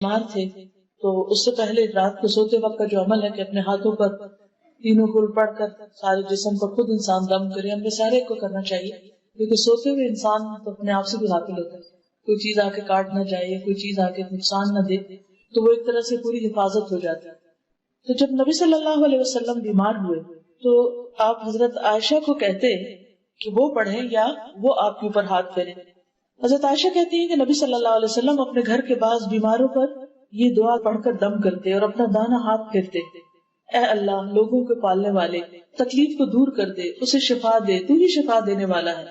بیمار تھے تو اس سے پہلے رات کو سوتے وقت کا جو عمل ہے کہ اپنے ہاتھوں پر تینوں کل پڑھ کر سارے جسم پر خود انسان دم کرے، ہمیں سارے کو کرنا چاہیے، کیونکہ سوتے ہوئے انسان تو اپنے آپ سے بھی غافل ہوتا ہے، کوئی چیز آ کے کاٹ نہ جائے، کوئی چیز آ کے نقصان نہ دے، تو وہ ایک طرح سے پوری حفاظت ہو جاتی ہے۔ تو جب نبی صلی اللہ علیہ وسلم بیمار ہوئے تو آپ حضرت عائشہ کو کہتے کہ وہ پڑھیں یا وہ آپ کے اوپر ہاتھ پھیرے۔ حضرت عائشہ کہتی ہیں کہ نبی صلی اللہ علیہ وسلم اپنے گھر کے بعض بیماروں پر یہ دعا پڑھ کر دم کرتے اور اپنا دانا ہاتھ پھیرتے، اے اللہ لوگوں کے پالنے والے، تکلیف کو دور کر دے، اسے شفا دے، تو ہی شفا دینے والا ہے،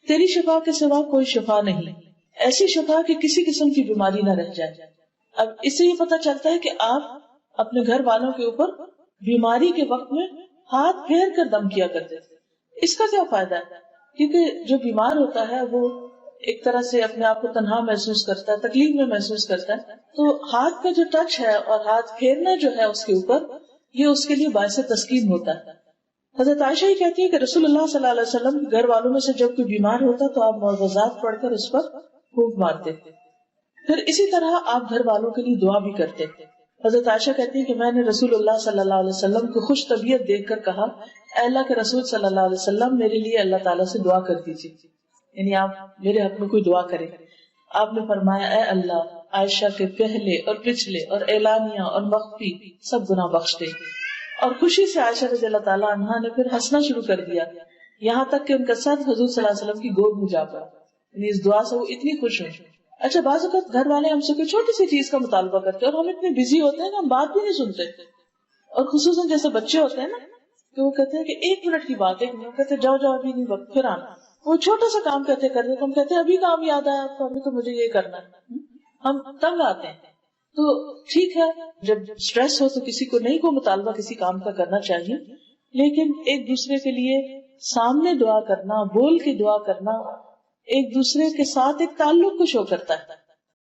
تیری شفا کے سوا کوئی شفا نہیں، ایسی شفا کہ کسی قسم کی بیماری نہ رہ جائے۔ اب اس سے یہ پتہ چلتا ہے کہ آپ اپنے گھر والوں کے اوپر بیماری کے وقت میں ہاتھ پھیر کر دم کیا کرتے تھے۔ اس کا کیا فائدہ ہے؟ کیونکہ جو بیمار ہوتا ہے وہ ایک طرح سے اپنے آپ کو تنہا محسوس کرتا ہے، تکلیف میں محسوس کرتا ہے، تو ہاتھ کا جو ٹچ ہے اور ہاتھ پھیرنا جو ہے اس کے اوپر، یہ اس کے لیے باعث تسکین ہوتا ہے۔ حضرت عائشہ ہی کہتی ہے کہ رسول اللہ صلی اللہ علیہ وسلم کے گھر والوں میں سے جب کوئی بیمار ہوتا تو آپ معوذات پڑھ کر اس پر پھونک مارتے تھے، پھر اسی طرح آپ گھر والوں کے لیے دعا بھی کرتے تھے۔ حضرت عائشہ کہتی ہے کہ میں نے رسول اللہ صلی اللہ علیہ وسلم کو خوش طبیعت دیکھ کر کہا، اے اللہ کے رسول صلی اللہ علیہ وسلم میرے لیے اللہ تعالیٰ سے دعا کر دیجیے، یعنی آپ میرے حق میں کوئی دعا کریں۔ آپ نے فرمایا، اے اللہ عائشہ کے پہلے اور پچھلے اور اعلانیہ اور مخفی سب گناہ بخش دے۔ اور خوشی سے عائشہ رضی اللہ تعالیٰ عنہا نے پھر ہنسنا شروع کر دیا، یہاں تک کہ ان کا سر حضور صلی اللہ علیہ وسلم کی گود میں جا پڑا، یعنی اس دعا سے وہ اتنی خوش ہوئی۔ اچھا، بعض اوقات گھر والے ہم سے کوئی چھوٹی سی چیز کا مطالبہ کرتے اور ہم اتنے بزی ہوتے ہیں نا، ہم بات بھی نہیں سنتے، اور خصوصاً جیسے بچے ہوتے ہیں نا کہ وہ کہتے ہیں کہ 1 منٹ کی بات ہے، کہتے جاؤ جاؤ ابھی نہیں وقت، پھر آنا۔ وہ چھوٹا سا کام کہتے کرتے تو ہم کہتے ہیں ابھی کام یاد آیا آپ کو، ابھی تو مجھے یہ کرنا ہے، ہم تنگ آتے ہیں۔ تو ٹھیک ہے، جب اسٹریس ہو تو کسی کو نہیں کو مطالبہ کسی کام کا کرنا چاہیے، لیکن ایک دوسرے کے لیے سامنے دعا کرنا، بول کے دعا کرنا، ایک دوسرے کے ساتھ ایک تعلق کو شو کرتا ہے۔